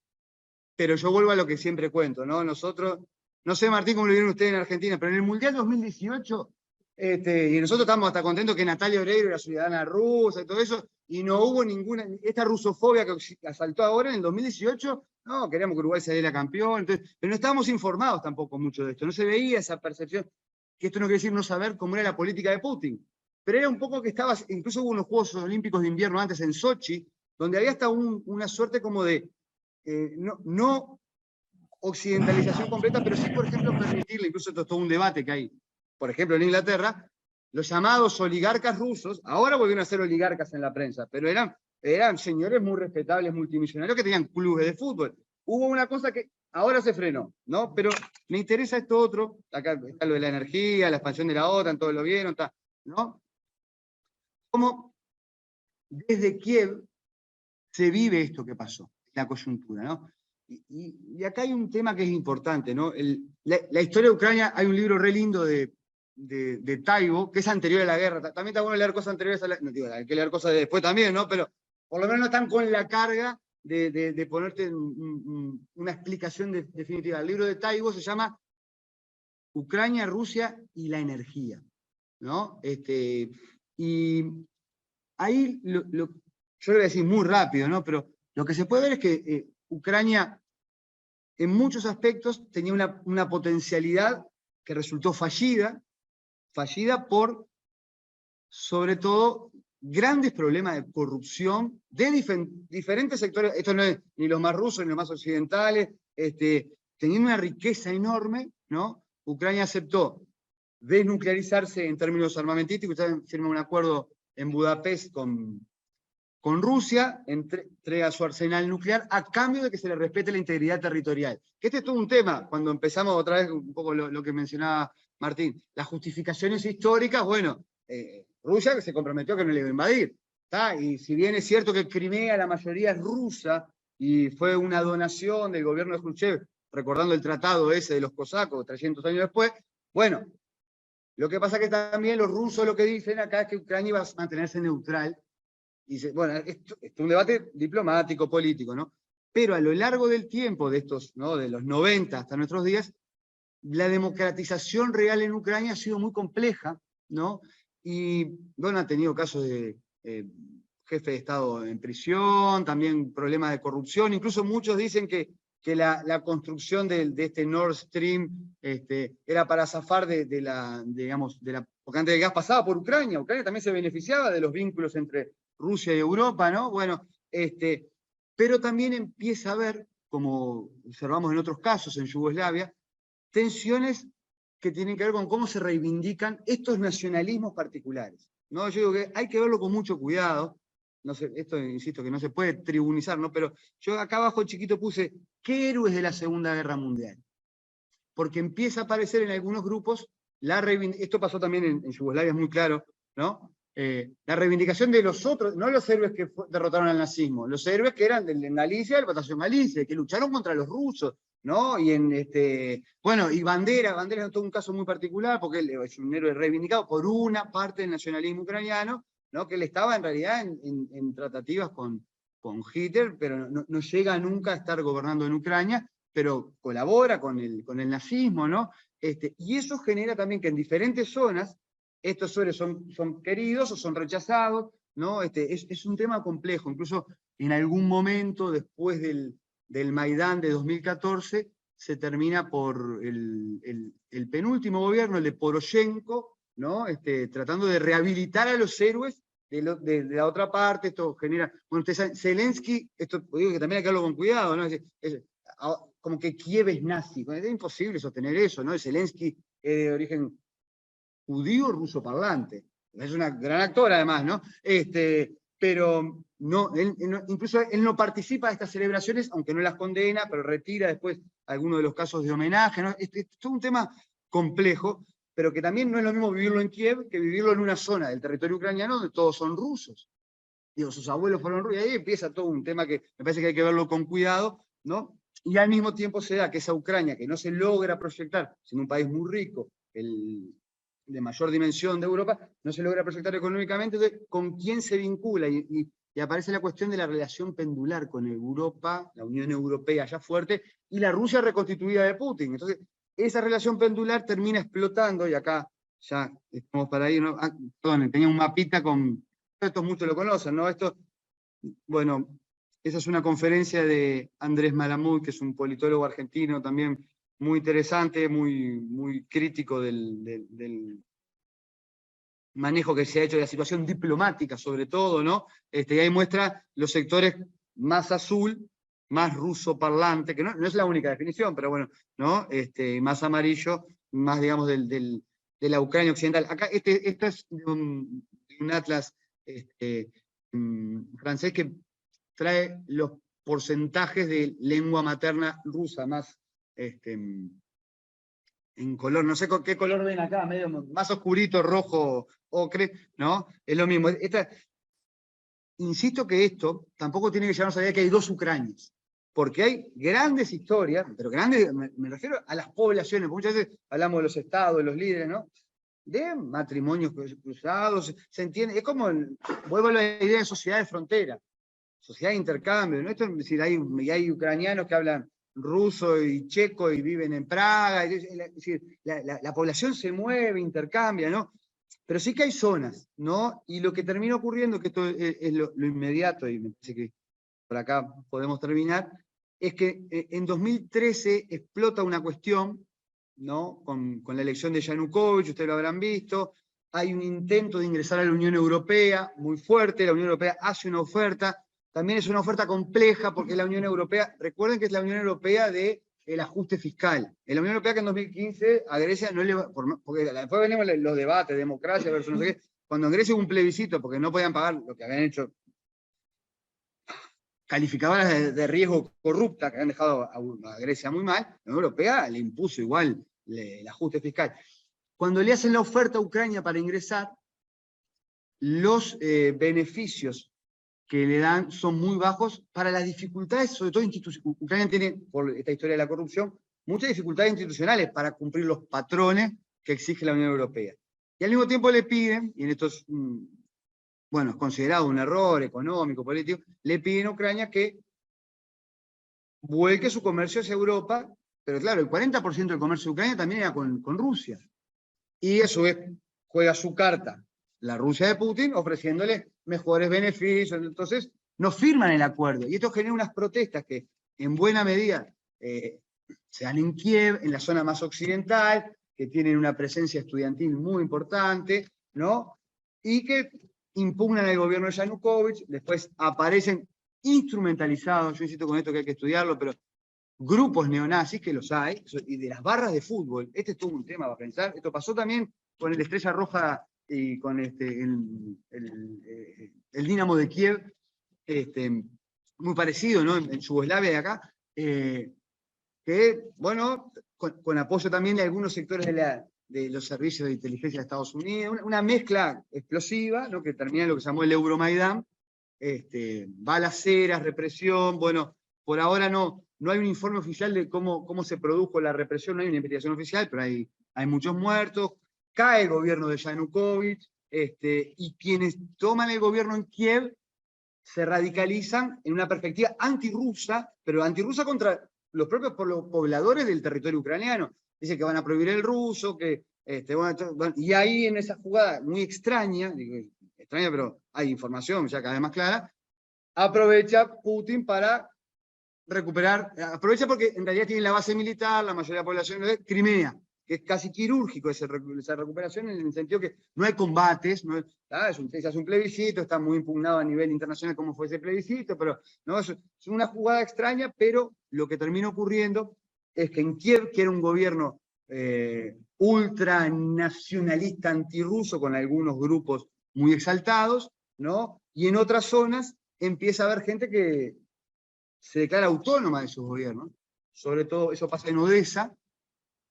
[SPEAKER 1] pero yo vuelvo a lo que siempre cuento, ¿no? Nosotros, no sé, Martín, cómo lo vieron ustedes en Argentina, pero en el Mundial 2018, y nosotros estamos hasta contentos que Natalia Oreiro era ciudadana rusa y todo eso, y no hubo ninguna, esta rusofobia que asaltó ahora en el 2018, no, queríamos que Uruguay saliera campeón, entonces, pero no estábamos informados tampoco mucho de esto, no se veía esa percepción, que esto no quiere decir no saber cómo era la política de Putin, pero era un poco que estaba, incluso hubo unos Juegos Olímpicos de Invierno antes en Sochi, donde había hasta una suerte como de no occidentalización completa, pero sí, por ejemplo, permitirle, incluso esto es todo un debate que hay, por ejemplo, en Inglaterra, los llamados oligarcas rusos, ahora volvieron a ser oligarcas en la prensa, pero eran señores muy respetables, multimillonarios, que tenían clubes de fútbol. Hubo una cosa que ahora se frenó, ¿no? Pero me interesa esto otro, acá está lo de la energía, la expansión de la OTAN, todos lo vieron, está, ¿no? Cómo desde Kiev se vive esto que pasó, la coyuntura, ¿no? Y acá hay un tema que es importante, ¿no? La historia de Ucrania, hay un libro re lindo de Taibo, que es anterior a la guerra. También está bueno leer cosas anteriores a la guerra. No digo, hay que leer cosas de después también, ¿no? Pero por lo menos no están con la carga de ponerte una explicación definitiva. El libro de Taibo se llama Ucrania, Rusia y la energía, ¿no? Y ahí yo lo voy a decir muy rápido, ¿no? Pero lo que se puede ver es que Ucrania, en muchos aspectos, tenía una potencialidad que resultó fallida por, sobre todo, grandes problemas de corrupción de diferentes sectores, esto no es ni los más rusos ni los más occidentales, teniendo una riqueza enorme, ¿no? Ucrania aceptó desnuclearizarse en términos armamentísticos, ustedes firman un acuerdo en Budapest con Rusia, entrega su arsenal nuclear a cambio de que se le respete la integridad territorial. Que este es todo un tema, cuando empezamos otra vez un poco lo que mencionaba Martín, las justificaciones históricas, bueno, Rusia se comprometió a que no le iba a invadir, ¿tá? Y si bien es cierto que Crimea la mayoría es rusa, y fue una donación del gobierno de Khrushchev, recordando el tratado ese de los cosacos 300 años después, bueno, lo que pasa es que también los rusos lo que dicen acá es que Ucrania iba a mantenerse neutral. Y bueno, esto es un debate diplomático, político, ¿no? Pero a lo largo del tiempo, de estos, ¿no? De los 90 hasta nuestros días, la democratización real en Ucrania ha sido muy compleja, ¿no? Y bueno, ha tenido casos de jefe de Estado en prisión, también problemas de corrupción, incluso muchos dicen que la construcción de este Nord Stream era para zafar porque antes el gas pasaba por Ucrania, Ucrania también se beneficiaba de los vínculos entre Rusia y Europa, ¿no? Bueno, pero también empieza a haber, como observamos en otros casos en Yugoslavia, tensiones que tienen que ver con cómo se reivindican estos nacionalismos particulares, ¿no? Yo digo que hay que verlo con mucho cuidado, no sé, esto insisto que no se puede tribunizar, ¿no? Pero yo acá abajo chiquito puse, ¿qué héroes de la Segunda Guerra Mundial? Porque empieza a aparecer en algunos grupos, esto pasó también en Yugoslavia, es muy claro, ¿no? La reivindicación de los otros, no los héroes que derrotaron al nazismo, los héroes que eran de Galicia, del batallón Galicia, que lucharon contra los rusos, ¿no? Y bueno, y Bandera es todo un caso muy particular, porque él es un héroe reivindicado por una parte del nacionalismo ucraniano, ¿no? Que él estaba en realidad en tratativas con Hitler, pero no llega nunca a estar gobernando en Ucrania, pero colabora con el nazismo, ¿no? Y eso genera también que en diferentes zonas estos héroes son queridos o son rechazados, ¿no? Es un tema complejo, incluso en algún momento después del Maidán de 2014 se termina por el penúltimo gobierno, el de Poroshenko, ¿no? Tratando de rehabilitar a los héroes de la otra parte. Esto genera, bueno, ustedes saben, Zelensky, esto digo que también hay que hablarlo con cuidado, ¿no? Como que Kiev es nazi, es imposible sostener eso, ¿no? Zelensky es de origen judío ruso parlante, es una gran actora además, ¿no? Pero no, incluso él no participa de estas celebraciones, aunque no las condena, pero retira después algunos de los casos de homenaje, ¿no? Es todo un tema complejo, pero que también no es lo mismo vivirlo en Kiev que vivirlo en una zona del territorio ucraniano donde todos son rusos. Digo, sus abuelos fueron rusos, y ahí empieza todo un tema que me parece que hay que verlo con cuidado, ¿no? Y al mismo tiempo se da que esa Ucrania, que no se logra proyectar, siendo un país muy rico, de mayor dimensión de Europa, no se logra proyectar económicamente. Entonces, ¿con quién se vincula? Y aparece la cuestión de la relación pendular con Europa, la Unión Europea ya fuerte, y la Rusia reconstituida de Putin. Entonces, esa relación pendular termina explotando, y acá ya estamos para ir, ¿no? Perdón, tenía un mapita con... Esto muchos lo conocen, ¿no? Esto, bueno, esa es una conferencia de Andrés Malamud, que es un politólogo argentino también muy interesante, muy crítico del manejo que se ha hecho de la situación diplomática, sobre todo, ¿no? Y ahí muestra los sectores más azul, más ruso parlante, que no es la única definición, pero bueno, ¿no? Más amarillo, más, digamos, de la Ucrania occidental. Acá, esto es un atlas francés que trae los porcentajes de lengua materna rusa, más en color, no sé qué color ven acá, medio más oscurito, rojo, ocre, ¿no? Es lo mismo. Insisto que esto tampoco tiene que llevarnos a la idea que hay dos Ucranias, porque hay grandes historias, pero grandes, me refiero a las poblaciones, muchas veces hablamos de los estados, de los líderes, ¿no? De matrimonios cruzados, se entiende, es como, vuelvo a la idea de sociedad de frontera, sociedad de intercambio, ¿no? Esto, es decir, hay ucranianos que hablan ruso y checo y viven en Praga, es decir, la población se mueve, intercambia, ¿no? Pero sí que hay zonas, ¿no? Y lo que termina ocurriendo, que esto es lo inmediato, y me parece que por acá podemos terminar, es que en 2013 explota una cuestión, ¿no? Con la elección de Yanukovych, ustedes lo habrán visto, hay un intento de ingresar a la Unión Europea muy fuerte, la Unión Europea hace una oferta, también es una oferta compleja porque la Unión Europea, recuerden que es la Unión Europea del ajuste fiscal. En la Unión Europea que en 2015 a Grecia no le va, porque después venimos los debates, democracia versus no sé qué, cuando en Grecia hubo un plebiscito porque no podían pagar lo que habían hecho calificadoras de riesgo corrupta que han dejado a Grecia muy mal, la Unión Europea le impuso igual el ajuste fiscal. Cuando le hacen la oferta a Ucrania para ingresar, los beneficios que le dan son muy bajos para las dificultades, sobre todo institucionales. Ucrania tiene, por esta historia de la corrupción, muchas dificultades institucionales para cumplir los patrones que exige la Unión Europea. Y al mismo tiempo le piden, y en esto es, bueno, es considerado un error económico, político, le piden a Ucrania que vuelque su comercio hacia Europa, pero claro, el 40% del comercio de Ucrania también era con Rusia. Y a su vez juega su carta la Rusia de Putin, ofreciéndole mejores beneficios. Entonces, no firman el acuerdo. Y esto genera unas protestas que, en buena medida, se dan en Kiev, en la zona más occidental, que tienen una presencia estudiantil muy importante, ¿no? Y que impugnan al gobierno de Yanukovych, después aparecen instrumentalizados, yo insisto con esto que hay que estudiarlo, pero grupos neonazis, que los hay, y de las barras de fútbol, este es todo un tema para pensar, esto pasó también con el Estrella Roja y con el Dinamo de Kiev, muy parecido, ¿no? En Yugoslavia de acá, que, bueno, con apoyo también de algunos sectores de los servicios de inteligencia de Estados Unidos, una mezcla explosiva, ¿no? Que termina en lo que se llamó el Euromaidán, balaceras, represión, bueno, por ahora no hay un informe oficial de cómo se produjo la represión, no hay una investigación oficial, pero hay muchos muertos, cae el gobierno de Yanukovych, y quienes toman el gobierno en Kiev se radicalizan en una perspectiva antirrusa, pero antirrusa contra los propios pobladores del territorio ucraniano. Dice que van a prohibir el ruso, que, y ahí en esa jugada muy extraña, extraña, pero hay información ya cada vez más clara, aprovecha Putin para recuperar, aprovecha porque en realidad tiene la base militar, la mayoría de la población de Crimea, que es casi quirúrgico esa recuperación en el sentido que no hay combates, no es, se hace un plebiscito, está muy impugnado a nivel internacional cómo fue ese plebiscito, pero no, es una jugada extraña, pero lo que termina ocurriendo es que en Kiev, que era un gobierno ultranacionalista antirruso con algunos grupos muy exaltados, ¿no? Y en otras zonas empieza a haber gente que se declara autónoma de sus gobiernos. Sobre todo, eso pasa en Odessa,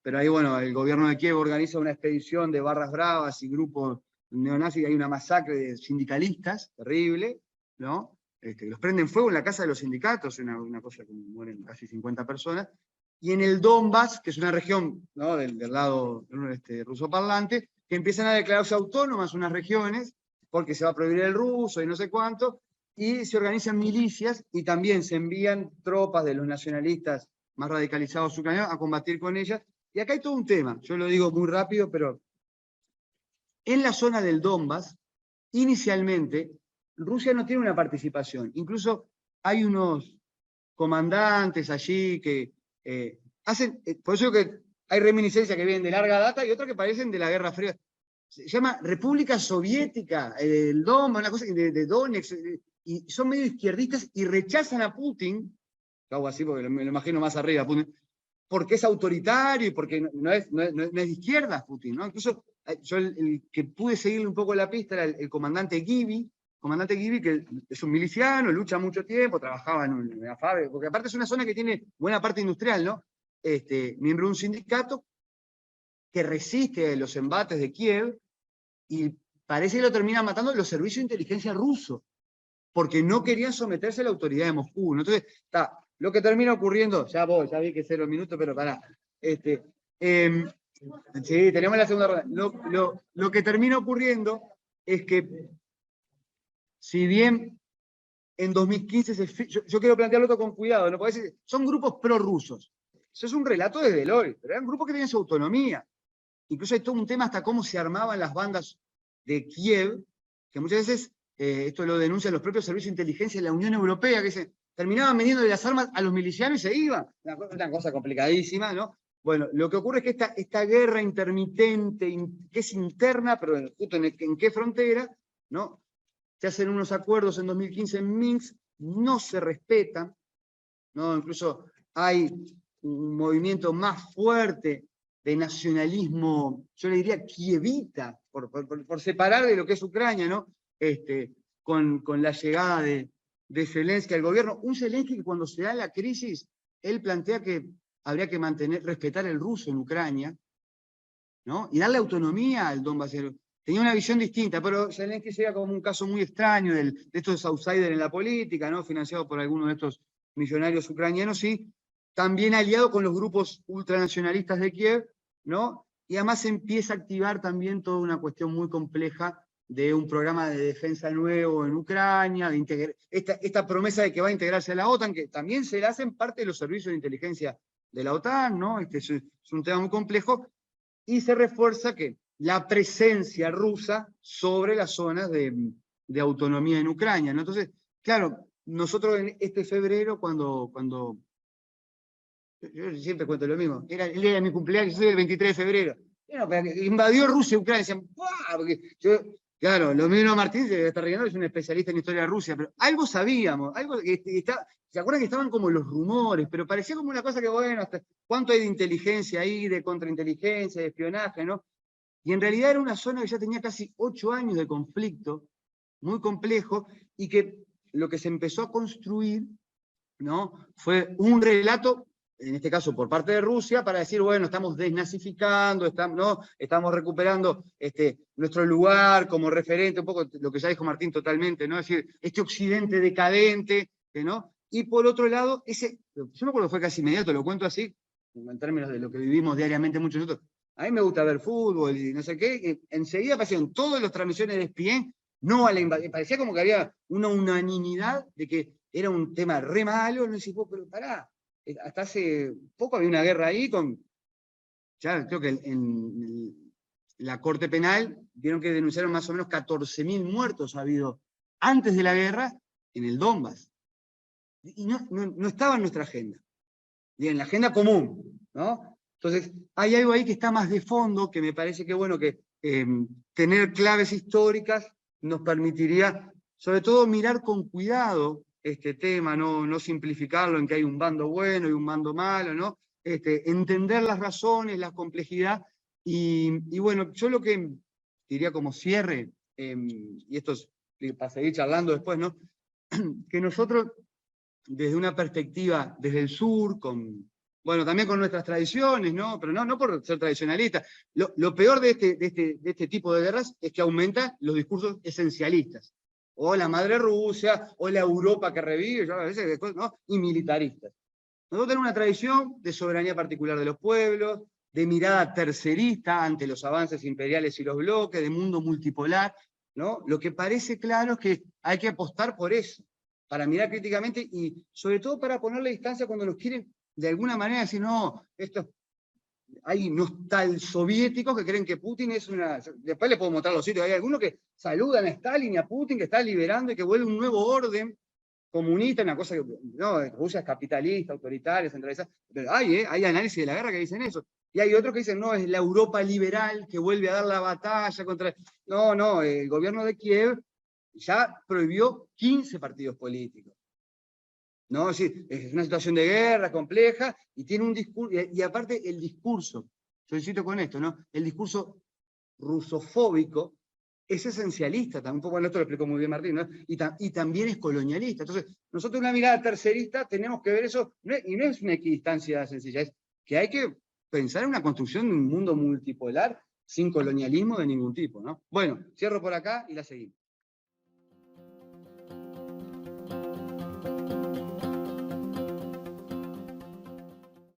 [SPEAKER 1] pero ahí, bueno, el gobierno de Kiev organiza una expedición de barras bravas y grupos neonazis, y hay una masacre de sindicalistas, terrible, ¿no? Los prenden fuego en la casa de los sindicatos, una cosa que mueren casi 50 personas, y en el Donbass, que es una región, ¿no?, del lado ruso parlante, que empiezan a declararse autónomas unas regiones, porque se va a prohibir el ruso y no sé cuánto, y se organizan milicias y también se envían tropas de los nacionalistas más radicalizados ucranianos a combatir con ellas. Y acá hay todo un tema, yo lo digo muy rápido, pero en la zona del Donbass, inicialmente, Rusia no tiene una participación. Incluso hay unos comandantes allí que hacen, por eso que hay reminiscencias que vienen de larga data y otras que parecen de la Guerra Fría. Se llama República Soviética, el Donbass, una cosa de Donetsk, y son medio izquierdistas y rechazan a Putin, hago así porque me lo imagino más arriba, Putin, porque es autoritario y porque no es de izquierdas Putin, ¿no? Incluso yo el que pude seguirle un poco la pista era el comandante Gibby, que es un miliciano, lucha mucho tiempo, trabajaba en una fábrica, porque aparte es una zona que tiene buena parte industrial, ¿no? Miembro de un sindicato que resiste los embates de Kiev y parece que lo terminan matando los servicios de inteligencia rusos, porque no querían someterse a la autoridad de Moscú, ¿no? Entonces, lo que termina ocurriendo, ya vi que 0 minutos, pero pará. Sí, tenemos la segunda ronda. Lo que termina ocurriendo es que, si bien en 2015 yo quiero plantearlo todo con cuidado, ¿no? Porque son grupos prorrusos. Eso es un relato desde el hoy, pero eran grupos que tenían su autonomía. Incluso hay todo un tema hasta cómo se armaban las bandas de Kiev, que muchas veces, esto lo denuncian los propios servicios de inteligencia de la Unión Europea, que se terminaban vendiendo las armas a los milicianos y se iban. Una cosa complicadísima, ¿no? Bueno, lo que ocurre es que esta guerra intermitente, que es interna, pero justo en qué frontera, ¿no? Se hacen unos acuerdos en 2015 en Minsk, no se respetan, ¿no? Incluso hay un movimiento más fuerte de nacionalismo, yo le diría kievita, por separar de lo que es Ucrania, ¿no? Con la llegada de Zelensky al gobierno. Un Zelensky que cuando se da la crisis, él plantea que habría que respetar el ruso en Ucrania, ¿no? Y darle autonomía al Donbass. Tenía una visión distinta, pero Zelensky llega como un caso muy extraño de estos outsiders en la política, ¿no? Financiado por algunos de estos millonarios ucranianos, y también aliado con los grupos ultranacionalistas de Kiev, ¿no? Y además se empieza a activar también toda una cuestión muy compleja de un programa de defensa nuevo en Ucrania, esta promesa de que va a integrarse a la OTAN, que también se le hacen parte de los servicios de inteligencia de la OTAN, ¿no? Es un tema muy complejo, y se refuerza que la presencia rusa sobre las zonas de autonomía en Ucrania, ¿no? Entonces, claro, nosotros en este febrero, cuando yo siempre cuento lo mismo, era el día de mi cumpleaños, yo soy el 23 de febrero, invadió Rusia Ucrania, decían, ¡buah! Porque claro, lo mismo Martín, se está riendo, es un especialista en historia de Rusia, pero algo sabíamos, algo que ¿se acuerdan que estaban como los rumores? Pero parecía como una cosa que, bueno, hasta cuánto hay de inteligencia ahí, de contrainteligencia, de espionaje, ¿no? Y en realidad era una zona que ya tenía casi 8 años de conflicto, muy complejo, y que lo que se empezó a construir, ¿no? Fue un relato, en este caso por parte de Rusia, para decir, bueno, estamos desnazificando, estamos recuperando nuestro lugar como referente, un poco lo que ya dijo Martín totalmente, ¿no? Es decir, este occidente decadente, ¿no? Y por otro lado, yo me acuerdo que fue casi inmediato, lo cuento así, en términos de lo que vivimos diariamente muchos de nosotros. A mí me gusta ver fútbol y no sé qué, y enseguida aparecieron todas las transmisiones de ESPN, no a la invasión. Parecía como que había una unanimidad de que era un tema re malo, no decís, pero pará, hasta hace poco había una guerra ahí ya creo que la Corte Penal, vieron que denunciaron más o menos 14.000 muertos ha habido antes de la guerra en el Donbass. Y no estaba en nuestra agenda, y en la agenda común, ¿no? Entonces, hay algo ahí que está más de fondo, que me parece que, bueno, que tener claves históricas nos permitiría, sobre todo, mirar con cuidado este tema, no simplificarlo en que hay un bando bueno y un bando malo, ¿no? Entender las razones, la complejidad, y bueno, yo lo que diría como cierre, y esto es para seguir charlando después, ¿no? Que nosotros, desde una perspectiva, desde el sur, bueno, también con nuestras tradiciones, ¿no? Pero no por ser tradicionalistas. Lo peor de este tipo de guerras es que aumenta los discursos esencialistas. O la madre Rusia, o la Europa que revive, a veces, ¿no? Y militaristas. Nosotros tenemos una tradición de soberanía particular de los pueblos, de mirada tercerista ante los avances imperiales y los bloques, de mundo multipolar, ¿no? Lo que parece claro es que hay que apostar por eso, para mirar críticamente y sobre todo para ponerle distancia cuando nos quieren de alguna manera decir, no, hay nostalsoviéticos que creen que Putin es una... Después les puedo mostrar los sitios, hay algunos que saludan a Stalin y a Putin, que está liberando y que vuelve un nuevo orden comunista, una cosa que, no, Rusia es capitalista, autoritaria, centralizada, pero hay análisis de la guerra que dicen eso. Y hay otros que dicen, no, es la Europa liberal que vuelve a dar la batalla contra... No, el gobierno de Kiev ya prohibió 15 partidos políticos. ¿No? Es decir, es una situación de guerra compleja y tiene un discurso, y aparte el discurso, yo insisto con esto, ¿no? El discurso rusofóbico es esencialista, tampoco, bueno, esto lo explicó muy bien Martín, ¿no? Y también es colonialista. Entonces, nosotros una mirada tercerista tenemos que ver eso, y no es una equidistancia sencilla, es que hay que pensar en una construcción de un mundo multipolar sin colonialismo de ningún tipo, ¿no? Bueno, cierro por acá y la seguimos.